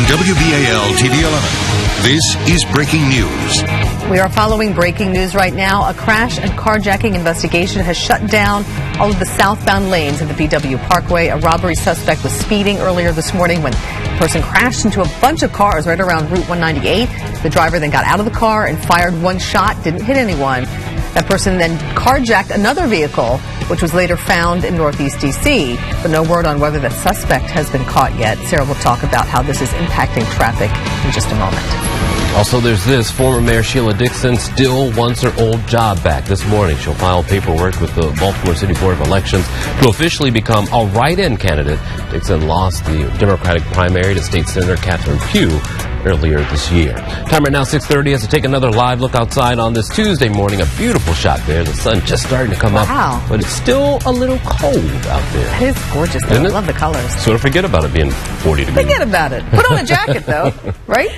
wbal TV 11. This is breaking news. We are following breaking news right now. A crash and carjacking investigation has shut down all of the southbound lanes of the BW Parkway. A robbery suspect was speeding earlier this morning when the person crashed into a bunch of cars right around Route 198. The driver then got out of the car and fired one shot, didn't hit anyone. That person then carjacked another vehicle, which was later found in Northeast D.C., but no word on whether the suspect has been caught yet. Sarah will talk about how this is impacting traffic in just a moment. Also, there's this. Former Mayor Sheila Dixon still wants her old job back. This morning, she'll file paperwork with the Baltimore City Board of Elections to officially become a write-in candidate. Dixon lost the Democratic primary to State Senator Catherine Pugh earlier this year. Time right now, 6:30, as to take another live look outside on this Tuesday morning. A beautiful shot there. The sun just starting to come up, but it's still a little cold out there. It is gorgeous, though. I love the colors. Sort of forget about it being 40 degrees. Forget about it. Put on a jacket, though, right?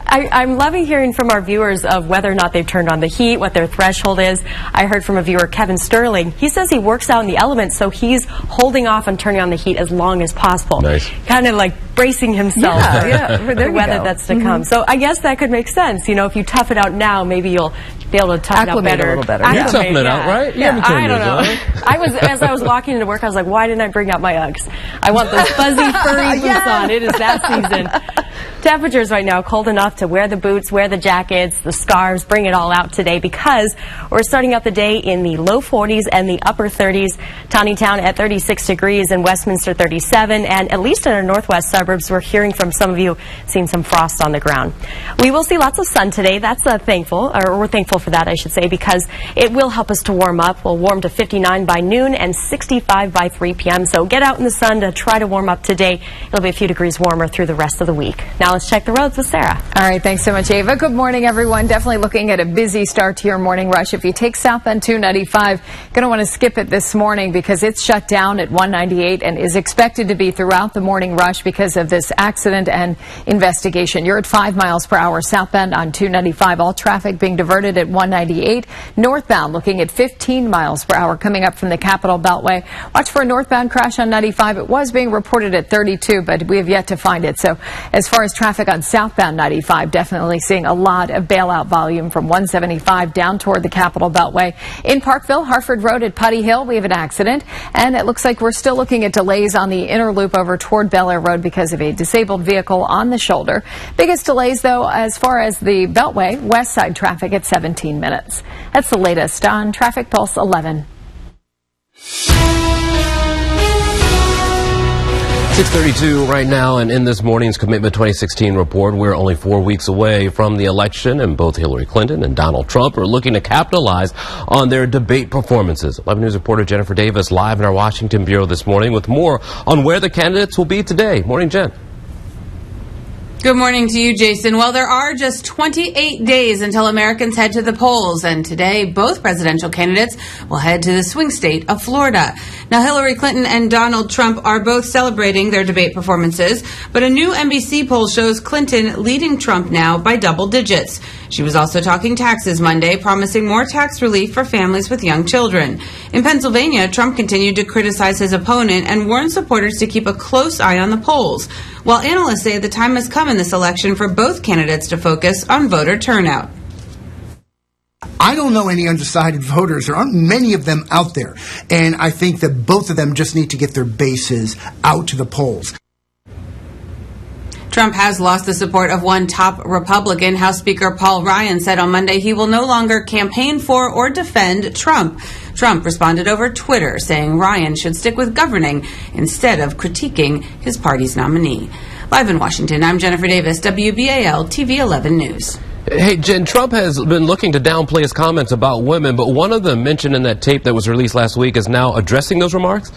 I'm loving hearing from our viewers of whether or not they've turned on the heat, what their threshold is. I heard from a viewer, Kevin Sterling. He says he works out in the elements, so he's holding off on turning on the heat as long as possible. Nice. Kind of like bracing himself for the weather that's to come. So I guess that could make sense. You know, if you tough it out now, maybe you'll be able to tough it out better. A little better. You toughen it out, right? Yeah, I don't know. As I was walking into work, I was like, why didn't I bring out my Uggs? I want those fuzzy, furry boots on. It is that season. Temperatures right now cold enough to wear the boots, wear the jackets, the scarves, bring it all out today, because we're starting out the day in the low 40s and the upper 30s. Town at 36 degrees, and Westminster 37, and at least in our northwest suburbs, we're hearing from some of you seeing some frost on the ground. We will see lots of sun today. That's thankful, or we're thankful for that, I should say, because it will help us to warm up. We'll warm to 59 by noon and 65 by 3 p.m. So get out in the sun to try to warm up today. It'll be a few degrees warmer through the rest of the week. Now let's check the roads with Sarah. All right, thanks so much, Ava. Good morning, everyone. Definitely looking at a busy start to your morning rush. If you take southbound 295, going to want to skip it this morning because it's shut down at 198 and is expected to be throughout the morning rush because of this accident and investigation. You're at 5 miles per hour southbound on 295. All traffic being diverted at 198. Northbound looking at 15 miles per hour coming up from the Capitol Beltway. Watch for a northbound crash on 95. It was being reported at 32, but we have yet to find it. So as far as traffic on southbound 95, definitely seeing a lot of bailout volume from 175 down toward the Capitol Beltway. In Parkville, Harford Road at Putty Hill, we have an accident, and it looks like we're still looking at delays on the inner loop over toward Bel Air Road because of a disabled vehicle on the shoulder. Biggest delays, though, as far as the Beltway, west side traffic at 17 minutes. That's the latest on Traffic Pulse 11. 6:32 right now, and in this morning's Commitment 2016 report, we're only 4 weeks away from the election, and both Hillary Clinton and Donald Trump are looking to capitalize on their debate performances. 11 News reporter Jennifer Davis live in our Washington bureau this morning with more on where the candidates will be today. Morning, Jen. Good morning to you, Jason. Well, there are just 28 days until Americans head to the polls, and today both presidential candidates will head to the swing state of Florida. Now, Hillary Clinton and Donald Trump are both celebrating their debate performances, but a new NBC poll shows Clinton leading Trump now by double digits. She was also talking taxes Monday, promising more tax relief for families with young children. In Pennsylvania, Trump continued to criticize his opponent and warned supporters to keep a close eye on the polls, while analysts say the time has come in this election for both candidates to focus on voter turnout. I don't know any undecided voters. There aren't many of them out there. And I think that both of them just need to get their bases out to the polls. Trump has lost the support of one top Republican. House Speaker Paul Ryan said on Monday he will no longer campaign for or defend Trump. Trump responded over Twitter, saying Ryan should stick with governing instead of critiquing his party's nominee. Live in Washington, I'm Jennifer Davis, WBAL TV 11 News. Hey, Jen, Trump has been looking to downplay his comments about women, but one of them mentioned in that tape that was released last week is now addressing those remarks?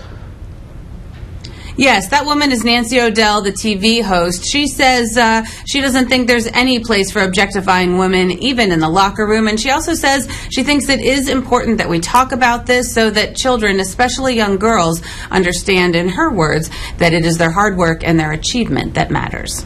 Yes, that woman is Nancy O'Dell, the TV host. She says she doesn't think there's any place for objectifying women, even in the locker room. And she also says she thinks it is important that we talk about this so that children, especially young girls, understand, in her words, that it is their hard work and their achievement that matters.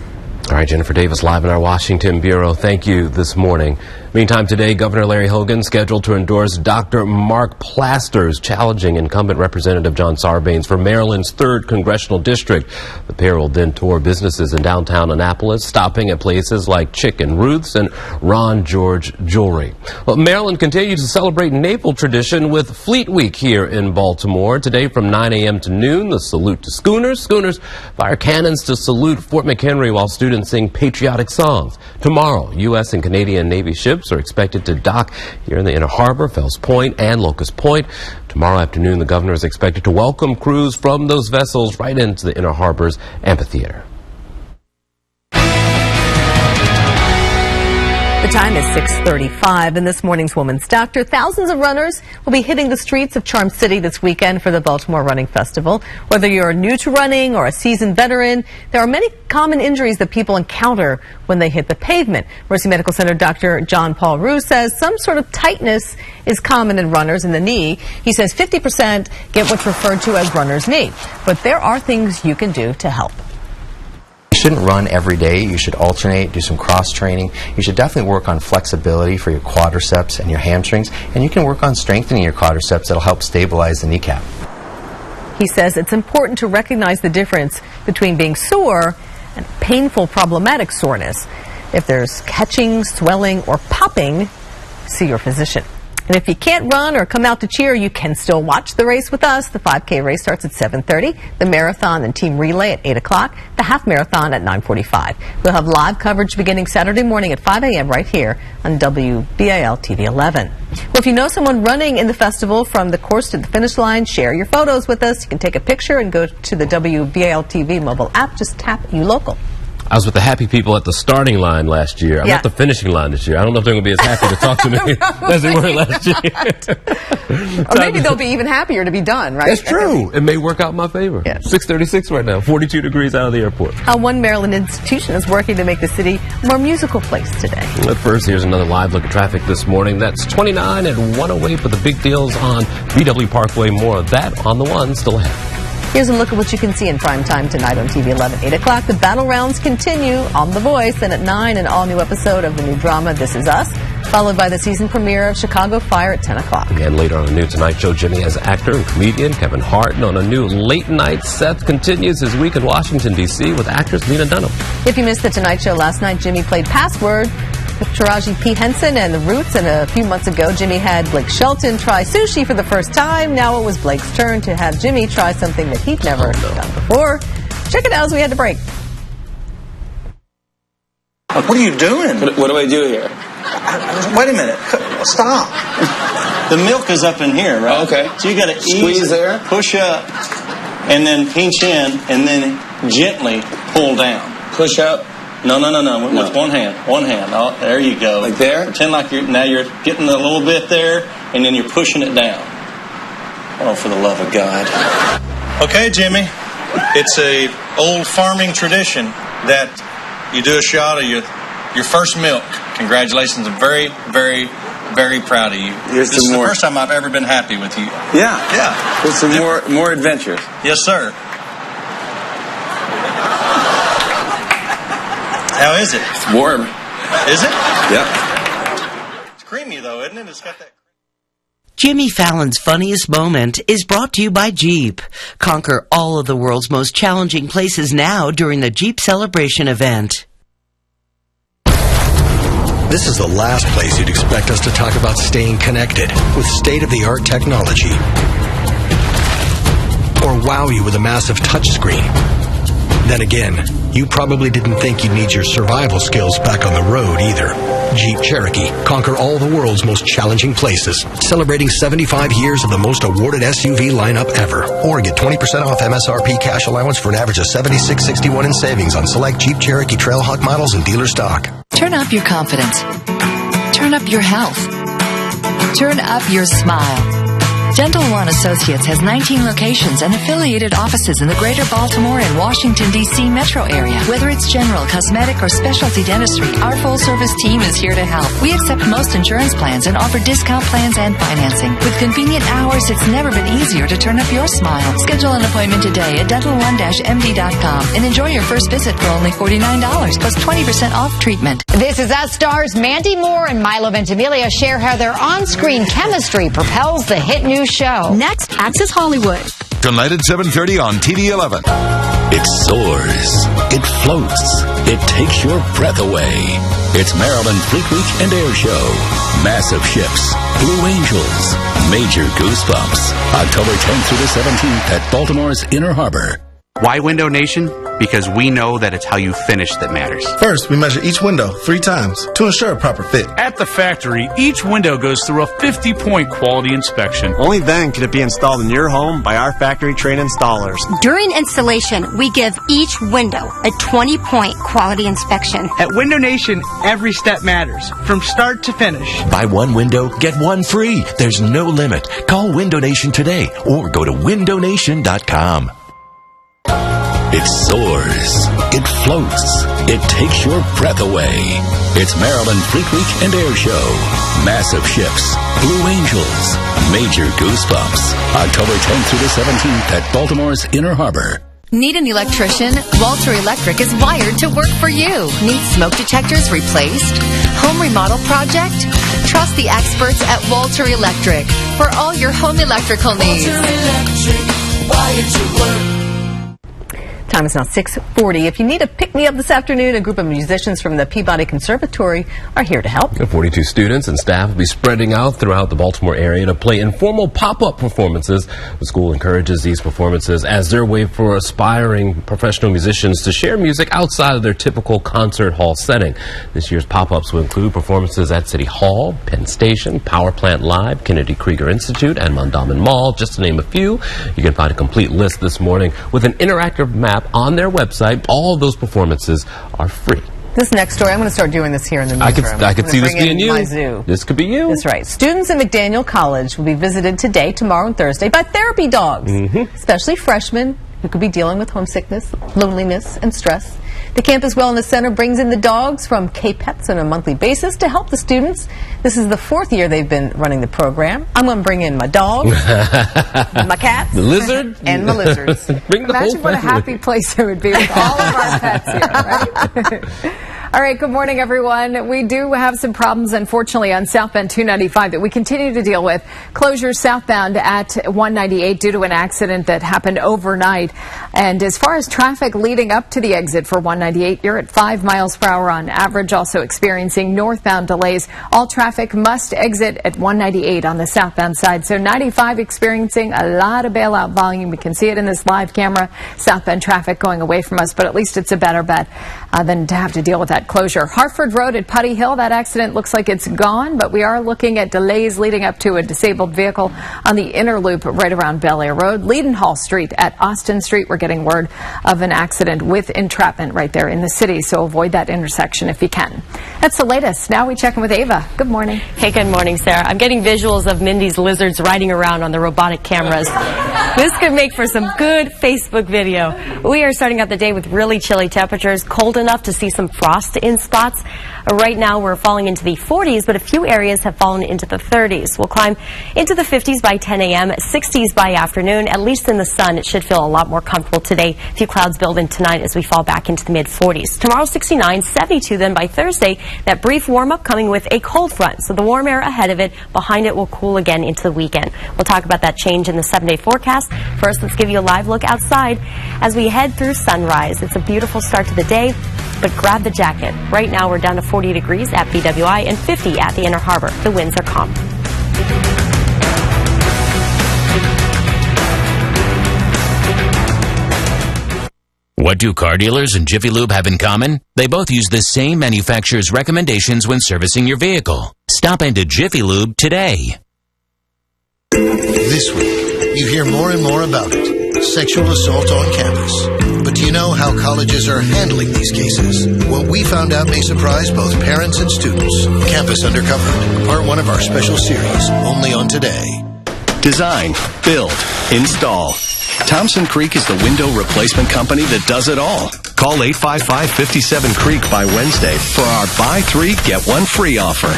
All right, Jennifer Davis live in our Washington bureau. Thank you this morning. Meantime, today, Governor Larry Hogan scheduled to endorse Dr. Mark Plasters, challenging incumbent Representative John Sarbanes for Maryland's 3rd Congressional District. The pair will then tour businesses in downtown Annapolis, stopping at places like Chicken Ruth's and Ron George Jewelry. Well, Maryland continues to celebrate naval tradition with Fleet Week here in Baltimore. Today from 9 a.m. to noon, the salute to schooners. Schooners fire cannons to salute Fort McHenry while students sing patriotic songs. Tomorrow, U.S. and Canadian Navy ships are expected to dock here in the Inner Harbor, Fells Point, and Locust Point. Tomorrow afternoon, the governor is expected to welcome crews from those vessels right into the Inner Harbor's amphitheater. The time is 6:35, and this morning's Woman's Doctor. Thousands of runners will be hitting the streets of Charm City this weekend for the Baltimore Running Festival. Whether you're new to running or a seasoned veteran, there are many common injuries that people encounter when they hit the pavement. Mercy Medical Center Dr. John Paul Rue says some sort of tightness is common in runners in the knee. He says 50% get what's referred to as runner's knee. But there are things you can do to help. You shouldn't run every day. You should alternate, do some cross training. You should definitely work on flexibility for your quadriceps and your hamstrings, and you can work on strengthening your quadriceps. That'll help stabilize the kneecap. He says it's important to recognize the difference between being sore and painful, problematic soreness. If there's catching, swelling, or popping, see your physician. And if you can't run or come out to cheer, you can still watch the race with us. The 5K race starts at 7:30, the marathon and team relay at 8 o'clock, the half marathon at 9:45. We'll have live coverage beginning Saturday morning at 5 a.m. right here on wbal TV 11. Well, if you know someone running in the festival from the course to the finish line, share your photos with us. You can take a picture and go to the wbal TV mobile app. Just tap You Local. I was with the happy people at the starting line last year. I'm at the finishing line this year. I don't know if they're going to be as happy to talk to me as they were last year. Or maybe they'll be even happier to be done, right? That's true. It may work out in my favor. Yes. 6:36 right now, 42 degrees out of the airport. One Maryland institution is working to make the city a more musical place today. At first, here's another live look at traffic this morning. That's 29 and 108 for the big deals on VW Parkway. More of that on the one still ahead. Here's a look at what you can see in prime time tonight on TV 11, 8 o'clock. The battle rounds continue on The Voice, and at 9, an all-new episode of the new drama This Is Us, followed by the season premiere of Chicago Fire at 10 o'clock. Again, later on the new Tonight Show, Jimmy as actor and comedian Kevin Hart. And on a new late night, Seth continues his week in Washington, D.C. with actress Lena Dunham. If you missed the Tonight Show last night, Jimmy played Password with Taraji P. Henson and The Roots, and a few months ago, Jimmy had Blake Shelton try sushi for the first time. Now it was Blake's turn to have Jimmy try something that he'd never done before. Check it out as we had to break. What are you doing? What do I do here? Wait a minute. Stop. The milk is up in here, right? Okay. So you got to squeeze there, push up, and then pinch in, and then gently pull down. Push up. No. With one hand. One hand. Oh, there you go. Like there? Pretend like you're getting a little bit there, and then you're pushing it down. Oh, for the love of God. Okay, Jimmy. It's a old farming tradition that you do a shot of your first milk. Congratulations. I'm very, very, very proud of you. This is the first time I've ever been happy with you. Yeah. Yeah. With some more adventures. Yes, sir. How is it? It's warm. Is it? Yeah. It's creamy, though, isn't it? It's got that... Jimmy Fallon's funniest moment is brought to you by Jeep. Conquer all of the world's most challenging places now during the Jeep Celebration event. This is the last place you'd expect us to talk about staying connected with state-of-the-art technology. Or wow you with a massive touchscreen. Then again, you probably didn't think you'd need your survival skills back on the road either. Jeep Cherokee. Conquer all the world's most challenging places. Celebrating 75 years of the most awarded SUV lineup ever. Or get 20% off MSRP cash allowance for an average of $76.61 in savings on select Jeep Cherokee Trailhawk models and dealer stock. Turn up your confidence. Turn up your health. Turn up your smile. Dental One Associates has 19 locations and affiliated offices in the greater Baltimore and Washington, D.C. metro area. Whether it's general, cosmetic, or specialty dentistry, our full-service team is here to help. We accept most insurance plans and offer discount plans and financing. With convenient hours, it's never been easier to turn up your smile. Schedule an appointment today at dental1-md.com and enjoy your first visit for only $49 plus 20% off treatment. This is Us stars Mandy Moore and Milo Ventimiglia share how their on-screen chemistry propels the hit new show. Next, Access Hollywood. Tonight at 7:30 on TV 11. It soars. It floats. It takes your breath away. It's Maryland Fleet Week and Air Show. Massive ships. Blue Angels. Major goosebumps. October 10th through the 17th at Baltimore's Inner Harbor. Why Window Nation? Because we know that it's how you finish that matters. First, we measure each window 3 times to ensure a proper fit. At the factory, each window goes through a 50-point quality inspection. Only then can it be installed in your home by our factory-trained installers. During installation, we give each window a 20-point quality inspection. At Window Nation, every step matters, from start to finish. Buy one window, get one free. There's no limit. Call Window Nation today or go to windownation.com. It soars. It floats. It takes your breath away. It's Maryland Fleet Week and Air Show. Massive ships. Blue Angels. Major goosebumps. October 10th through the 17th at Baltimore's Inner Harbor. Need an electrician? Walter Electric is wired to work for you. Need smoke detectors replaced? Home remodel project? Trust the experts at Walter Electric for all your home electrical needs. Walter Electric, wired to work. Time is now 6:40. If you need a pick-me-up this afternoon, a group of musicians from the Peabody Conservatory are here to help. 42 students and staff will be spreading out throughout the Baltimore area to play informal pop-up performances. The school encourages these performances as their way for aspiring professional musicians to share music outside of their typical concert hall setting. This year's pop-ups will include performances at City Hall, Penn Station, Power Plant Live, Kennedy Krieger Institute, and Mondawmin Mall, just to name a few. You can find a complete list this morning with an interactive map on their website. All of those performances are free. This next story, I'm going to start doing this here in the newsroom. I could see this being you. My zoo. This could be you. That's right. Students at McDaniel College will be visited today, tomorrow, and Thursday by therapy dogs, especially freshmen who could be dealing with homesickness, loneliness, and stress. The Campus Wellness Center brings in the dogs from K-Pets on a monthly basis to help the students. This is the 4th year they've been running the program. I'm going to bring in my dog, my cats, the lizard, and my lizards. Imagine what a happy place it would be with all of our pets here, right? All right, good morning, everyone. We do have some problems, unfortunately, on southbound 295 that we continue to deal with. Closures southbound at 198 due to an accident that happened overnight. And as far as traffic leading up to the exit for 198, you're at 5 miles per hour on average, also experiencing northbound delays. All traffic must exit at 198 on the southbound side. So 95 experiencing a lot of bailout volume. We can see it in this live camera. Southbound traffic going away from us, but at least it's a better bet than to have to deal with that closure. Hartford Road at Putty Hill, that accident looks like it's gone, but we are looking at delays leading up to a disabled vehicle on the inner loop right around Bel Air Road. Leadenhall Street at Austin Street, we're getting word of an accident with entrapment right there in the city, so avoid that intersection if you can. That's the latest. Now we check in with Ava. Good morning. Hey, good morning, Sarah. I'm getting visuals of Mindy's lizards riding around on the robotic cameras. This could make for some good Facebook video. We are starting out the day with really chilly temperatures, cold enough to see some frost in spots. Right now we're falling into the 40s, but a few areas have fallen into the 30s. We'll climb into the 50s by 10 a.m., 60s by afternoon. At least in the sun, it should feel a lot more comfortable today. A few clouds build in tonight as we fall back into the mid-40s. Tomorrow, 69, 72. Then by Thursday, that brief warm-up coming with a cold front. So the warm air ahead of it, behind it will cool again into the weekend. We'll talk about that change in the 7-day forecast. First, let's give you a live look outside as we head through sunrise. It's a beautiful start to the day, but grab the jacket. Right now, we're down to 40 degrees at BWI and 50 at the Inner Harbor. The winds are calm. What do car dealers and Jiffy Lube have in common? They both use the same manufacturer's recommendations when servicing your vehicle. Stop into Jiffy Lube today. This week, you hear more and more about it. Sexual assault on campus. But do you know how colleges are handling these cases? What we found out may surprise both parents and students. Campus Undercover, part 1 of our special series, only on Today. design, build, install. Thompson Creek is the window replacement company that does it all. Call 855-57-CREEK by Wednesday for our buy 3, get 1 free offer.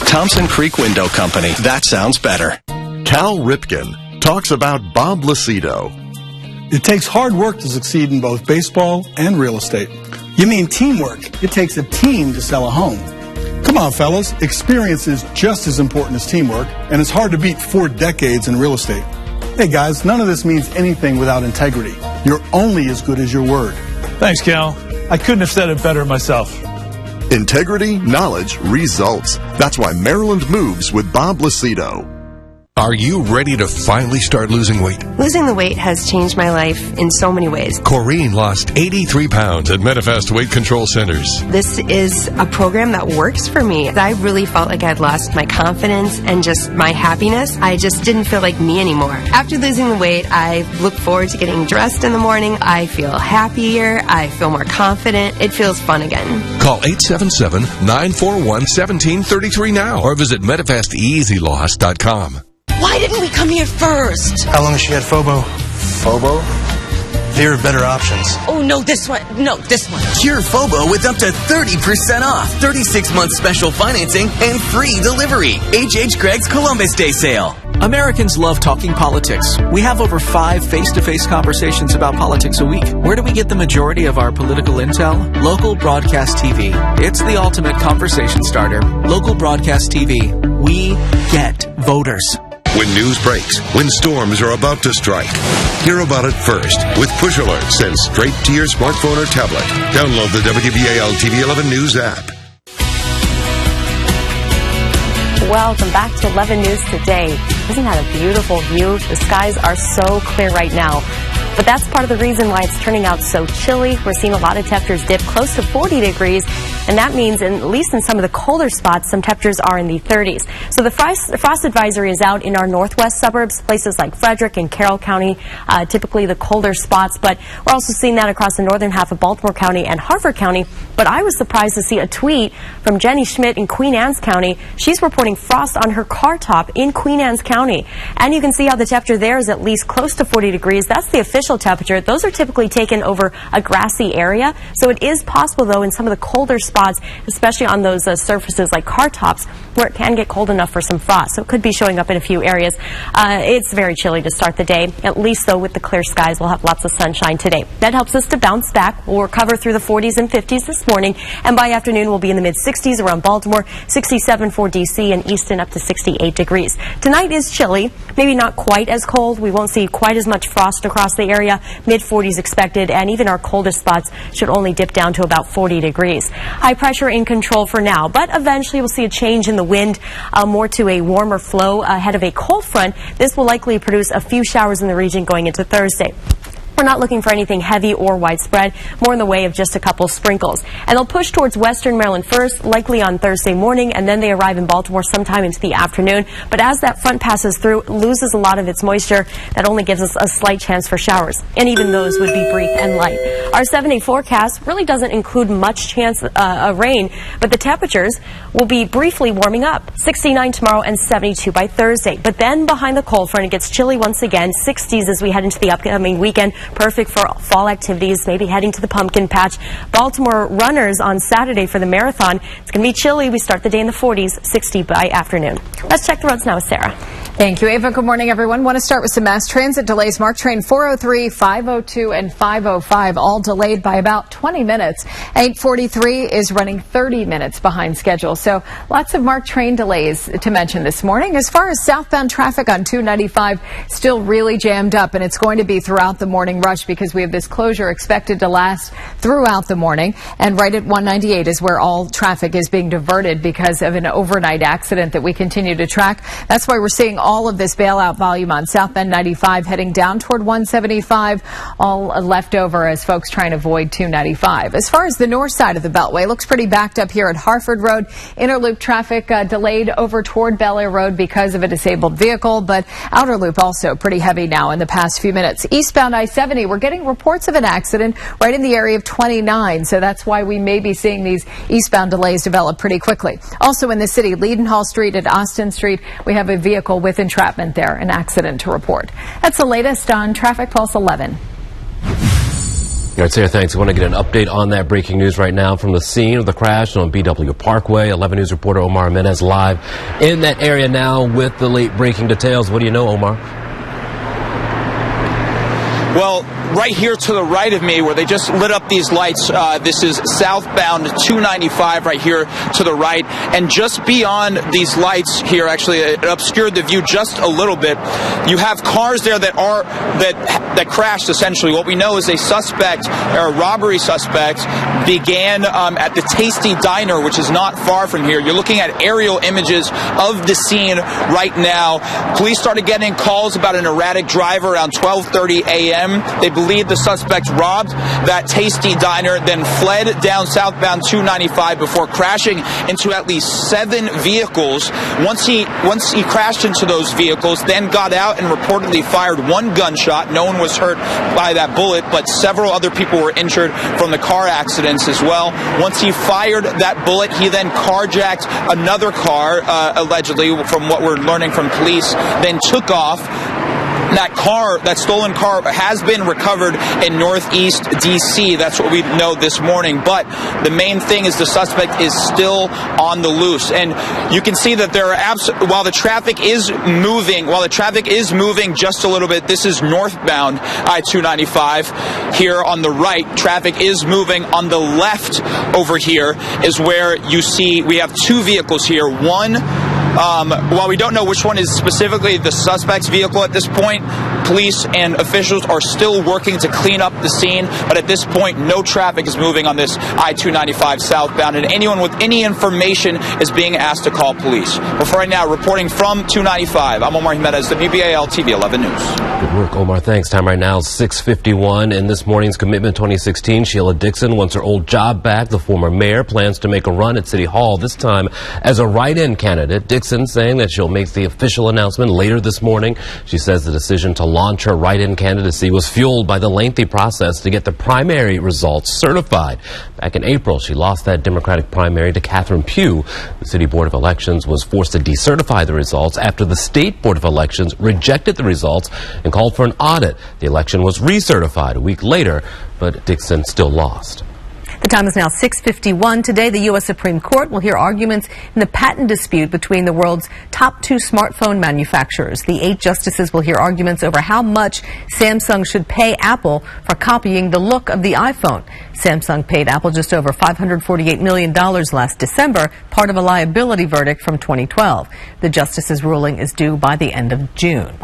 Thompson Creek Window Company. That sounds better. Cal Ripken talks about Bob Lucido. It takes hard work to succeed in both baseball and real estate. You mean teamwork. It takes a team to sell a home. Come on, fellas. Experience is just as important as teamwork, and it's hard to beat 4 decades in real estate. Hey, guys, none of this means anything without integrity. You're only as good as your word. Thanks, Cal. I couldn't have said it better myself. Integrity, knowledge, results. That's why Maryland moves with Bob Lucido. Are you ready to finally start losing weight? Losing the weight has changed my life in so many ways. Corrine lost 83 pounds at Medifast Weight Control Centers. This is a program that works for me. I really felt like I'd lost my confidence and just my happiness. I just didn't feel like me anymore. After losing the weight, I look forward to getting dressed in the morning. I feel happier. I feel more confident. It feels fun again. Call 877-941-1733 now or visit MedifastEasyLoss.com. Why didn't we come here first? How long has she had FOBO? FOBO? Fear of better options. Oh, no, this one. No, this one. Cure FOBO with up to 30% off, 36-month special financing, and free delivery. H.H. Greg's Columbus Day sale. Americans love talking politics. We have over 5 face-to-face conversations about politics a week. Where do we get the majority of our political intel? Local broadcast TV. It's the ultimate conversation starter. Local broadcast TV. We get voters. When news breaks, when storms are about to strike, hear about it first with push alerts sent straight to your smartphone or tablet. Download the WBAL TV 11 News app. Welcome back to 11 News Today. Isn't that a beautiful view? The skies are so clear right now. But that's part of the reason why it's turning out so chilly. We're seeing a lot of temperatures dip close to 40 degrees, and that means, at least in some of the colder spots, some temperatures are in the 30s. So the frost advisory is out in our northwest suburbs, places like Frederick and Carroll County, typically the colder spots. But we're also seeing that across the northern half of Baltimore County and Harford County. But I was surprised to see a tweet from Jenny Schmidt in Queen Anne's County. She's reporting frost on her car top in Queen Anne's County. And you can see how the temperature there is at least close to 40 degrees. That's the official temperature. Those are typically taken over a grassy area. So it is possible, though, in some of the colder spots, especially on those surfaces like car tops, where it can get cold enough for some frost. So it could be showing up in a few areas. It's very chilly to start the day. At least, though, with the clear skies, we'll have lots of sunshine today. That helps us to bounce back. We'll recover through the 40s and 50s this morning. And by afternoon, we'll be in the mid-60s around Baltimore, 67 for D.C. and Easton up to 68 degrees. Tonight is chilly. Maybe not quite as cold. We won't see quite as much frost across the area. Mid-40s expected, and even our coldest spots should only dip down to about 40 degrees. High pressure in control for now, but eventually we'll see a change in the wind, more to a warmer flow ahead of a cold front. This will likely produce a few showers in the region going into Thursday. We're not looking for anything heavy or widespread, more in the way of just a couple sprinkles. And they'll push towards western Maryland first, likely on Thursday morning, and then they arrive in Baltimore sometime into the afternoon. But as that front passes through, it loses a lot of its moisture. That only gives us a slight chance for showers, and even those would be brief and light. Our 7-day forecast really doesn't include much chance of rain, but the temperatures will be briefly warming up. 69 tomorrow and 72 by Thursday. But then behind the cold front, it gets chilly once again, 60s as we head into the upcoming weekend. Perfect for fall activities, maybe heading to the pumpkin patch. Baltimore runners on Saturday for the marathon. It's going to be chilly. We start the day in the 40s, 60 by afternoon. Let's check the roads now with Sarah. Thank you, Ava. Good morning, everyone. Want to start with some mass transit delays. MARC train 403, 502, and 505 all delayed by about 20 minutes. 843 is running 30 minutes behind schedule. So lots of MARC train delays to mention this morning. As far as southbound traffic on 295, still really jammed up, and it's going to be throughout the morning rush because we have this closure expected to last throughout the morning. And right at 198 is where all traffic is being diverted because of an overnight accident that we continue to track. That's why we're seeing all of this bailout volume on southbound 95 heading down toward 175, all left over as folks try and avoid 295. As far as the north side of the Beltway, looks pretty backed up here at Harford Road. Inner loop traffic delayed over toward Bel Air Road because of a disabled vehicle, but outer loop also pretty heavy now in the past few minutes. Eastbound I-70, we're getting reports of an accident right in the area of 29, so that's why we may be seeing these eastbound delays develop pretty quickly. Also in the city, Leadenhall Street at Austin Street, we have a vehicle with with entrapment there. An accident to report. That's the latest on Traffic Pulse 11. All right, Sarah, thanks. I want to get an update on that breaking news right now from the scene of the crash on BW Parkway. 11 News reporter Omar Jimenez live in that area now with the late breaking details. What do you know, Omar? Well, right here to the right of me, where they just lit up these lights, this is southbound 295 right here to the right. And just beyond these lights here, actually, it obscured the view just a little bit. You have cars there that crashed, essentially. What we know is a suspect, or a robbery suspect, began at the Tasty Diner, which is not far from here. You're looking at aerial images of the scene right now. Police started getting calls about an erratic driver around 12:30 a.m. They believe the suspect robbed that Tasty Diner, then fled down southbound 295 before crashing into at least 7 vehicles. Once he crashed into those vehicles, then got out and reportedly fired 1 gunshot. No one was hurt by that bullet, but several other people were injured from the car accidents as well. Once he fired that bullet, he then carjacked another car, allegedly, from what we're learning from police, then took off. That stolen car has been recovered in Northeast D.C. That's what we know this morning. But the main thing is the suspect is still on the loose. And you can see that there are while the traffic is moving just a little bit. This is northbound I-295. Here on the right, traffic is moving. On the left over here is where you see we have 2 vehicles here. One, while we don't know which one is specifically the suspect's vehicle at this point, police and officials are still working to clean up the scene, but at this point, no traffic is moving on this I-295 southbound, and anyone with any information is being asked to call police. But for right now, reporting from 295, I'm Omar Jimenez, wbal TV 11 News. Good work, Omar. Thanks. Time right now is 6:51. In this morning's Commitment 2016, Sheila Dixon wants her old job back. The former mayor plans to make a run at City Hall, this time as a write-in candidate. Dixon saying that she'll make the official announcement later this morning. She says the decision to launch her write-in candidacy was fueled by the lengthy process to get the primary results certified. Back in April, she lost that Democratic primary to Catherine Pugh. The City Board of Elections was forced to decertify the results after the State Board of Elections rejected the results and called for an audit. The election was recertified a week later, but Dixon still lost. The time is now 6:51. Today, the U.S. Supreme Court will hear arguments in the patent dispute between the world's top 2 smartphone manufacturers. The 8 justices will hear arguments over how much Samsung should pay Apple for copying the look of the iPhone. Samsung paid Apple just over $548 million last December, part of a liability verdict from 2012. The justices' ruling is due by the end of June.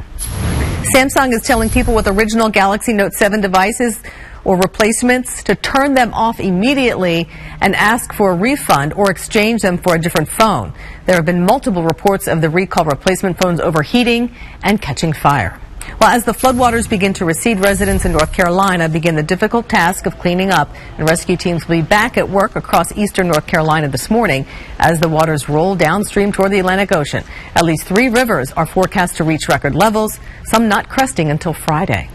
Samsung is telling people with original Galaxy Note 7 devices or replacements to turn them off immediately and ask for a refund or exchange them for a different phone. There have been multiple reports of the recall replacement phones overheating and catching fire. Well, as the floodwaters begin to recede, residents in North Carolina begin the difficult task of cleaning up, and rescue teams will be back at work across eastern North Carolina this morning as the waters roll downstream toward the Atlantic Ocean. At least 3 rivers are forecast to reach record levels, some not cresting until Friday.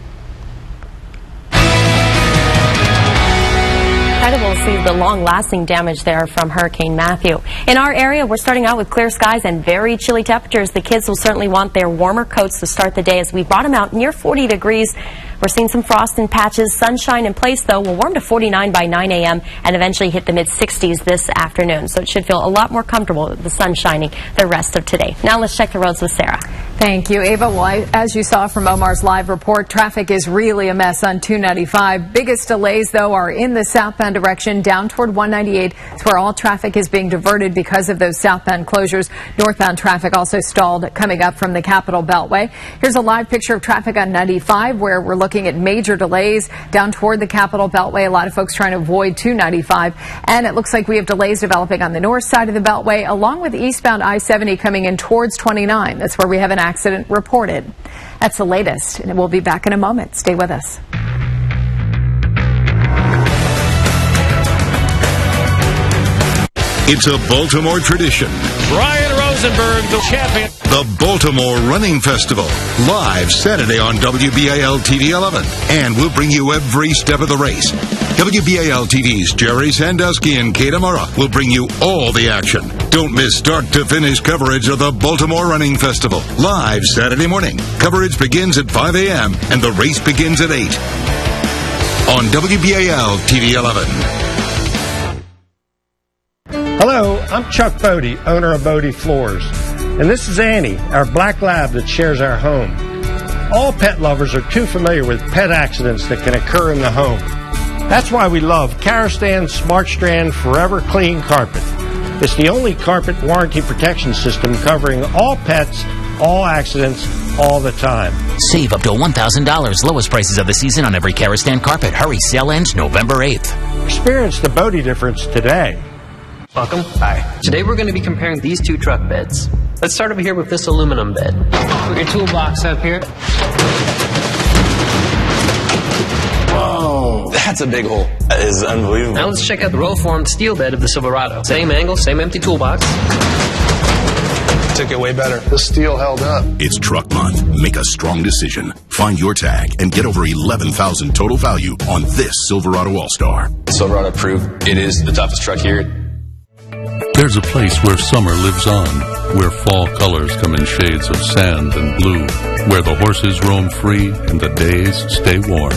Incredible to see the long-lasting damage there from Hurricane Matthew. In our area, we're starting out with clear skies and very chilly temperatures. The kids will certainly want their warmer coats to start the day as we brought them out near 40 degrees. We're seeing some frost in patches. Sunshine in place, though, will warm to 49 by 9 a.m. and eventually hit the mid-60s this afternoon. So it should feel a lot more comfortable with the sun shining the rest of today. Now let's check the roads with Sarah. Thank you, Ava. Well, as you saw from Omar's live report, traffic is really a mess on 295. Biggest delays, though, are in the southbound direction down toward 198. It's where all traffic is being diverted because of those southbound closures. Northbound traffic also stalled coming up from the Capitol Beltway. Here's a live picture of traffic on 95 where we're looking at major delays down toward the Capitol Beltway. A lot of folks trying to avoid 295. And it looks like we have delays developing on the north side of the Beltway along with eastbound I-70 coming in towards 29. That's where we have an accident reported. That's the latest, and we'll be back in a moment. Stay with us. It's a Baltimore tradition. Brian Rosenberg, the champion. The Baltimore Running Festival, live Saturday on WBAL TV 11. And we'll bring you every step of the race. WBAL TV's Jerry Sandusky and Kate Amara will bring you all the action. Don't miss start-to-finish coverage of the Baltimore Running Festival. Live Saturday morning. Coverage begins at 5 a.m. and the race begins at 8. On WBAL TV 11. Hello, I'm Chuck Bodie, owner of Bodie Floors. And this is Annie, our black lab that shares our home. All pet lovers are too familiar with pet accidents that can occur in the home. That's why we love Karastan Smart Strand Forever Clean Carpet. It's the only carpet warranty protection system covering all pets, all accidents, all the time. Save up to $1,000. Lowest prices of the season on every Karastan carpet. Hurry, sale ends November 8th. Experience the Bodie difference today. Welcome. Hi. Today we're going to be comparing these two truck beds. Let's start over here with this aluminum bed. Put your toolbox up here. Whoa, that's a big hole. That is unbelievable. Now let's check out the roll-formed steel bed of the Silverado. Same angle, same empty toolbox. Took it way better. The steel held up. It's Truck Month. Make a strong decision. Find your tag and get over $11,000 total value on this Silverado All-Star. Silverado proved it is the toughest truck here. There's a place where summer lives on, where fall colors come in shades of sand and blue, where the horses roam free and the days stay warm.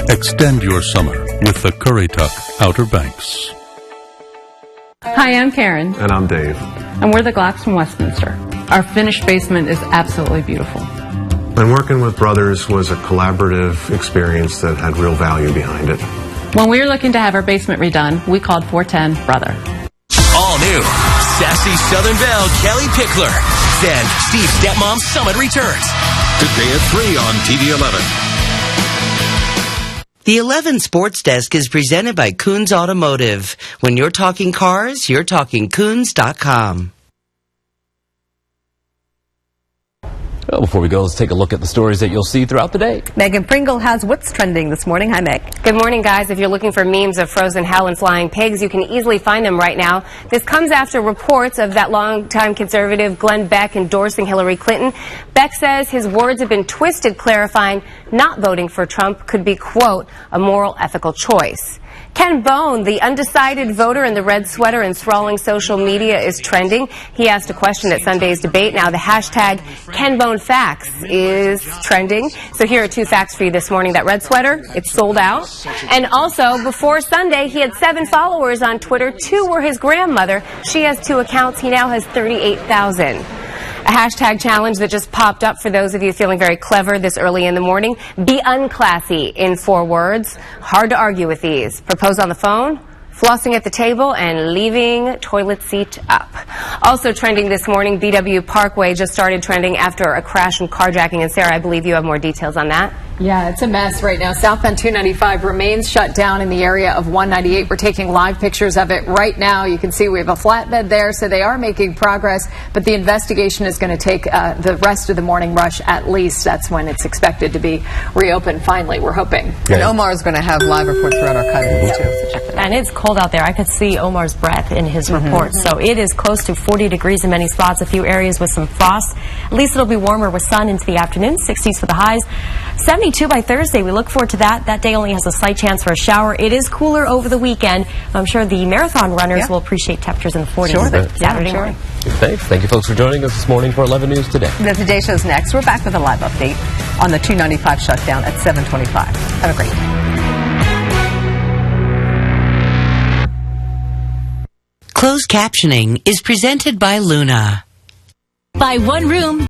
Extend your summer with the Currituck Outer Banks. Hi, I'm Karen. And I'm Dave. And we're the Glocks from Westminster. Our finished basement is absolutely beautiful. And working with brothers was a collaborative experience that had real value behind it. When we were looking to have our basement redone, we called 410 Brother. All new. Sassy Southern Belle Kelly Pickler. Then Steve's Stepmom Summit returns. Today at 3 on TV 11. The 11 Sports Desk is presented by Coons Automotive. When you're talking cars, you're talking Coons.com. Well, before we go, let's take a look at the stories that you'll see throughout the day. Megan Pringle has what's trending this morning. Hi, Meg. Good morning, guys. If you're looking for memes of frozen hell and flying pigs, you can easily find them right now. This comes after reports of that longtime conservative Glenn Beck endorsing Hillary Clinton. Beck says his words have been twisted, clarifying not voting for Trump could be, quote, a moral, ethical choice. Ken Bone, the undecided voter in the red sweater and sprawling social media, is trending. He asked a question at Sunday's debate. Now the hashtag KenBoneFacts is trending. So here are two facts for you this morning. That red sweater, it's sold out. And also, before Sunday, he had 7 followers on Twitter. 2 were his grandmother. She has 2 accounts. He now has 38,000. A hashtag challenge that just popped up for those of you feeling very clever this early in the morning. Be unclassy in 4 words. Hard to argue with these. Propose on the phone, flossing at the table, and leaving toilet seat up. Also trending this morning, BW Parkway just started trending after a crash and carjacking. And Sarah, I believe you have more details on that. Yeah, it's a mess right now. Southbound 295 remains shut down in the area of 198. We're taking live pictures of it right now. You can see we have a flatbed there, so they are making progress, but the investigation is going to take the rest of the morning rush at least. That's when it's expected to be reopened finally, we're hoping. And Omar is going to have live reports throughout our coverage, too. So check it out. And it's cold out there. I could see Omar's breath in his report. So it is close to 40 degrees in many spots, a few areas with some frost. At least it'll be warmer with sun into the afternoon, 60s for the highs. 72 by Thursday. We look forward to that. That day only has a slight chance for a shower. It is cooler over the weekend. I'm sure the marathon runners will appreciate temperatures in the 40s Saturday morning. Thanks. Thank you, folks, for joining us this morning for 11 News Today. The Today Show's next. We're back with a live update on the 295 shutdown at 7:25. Have a great day. Closed captioning is presented by Luna. Buy one room.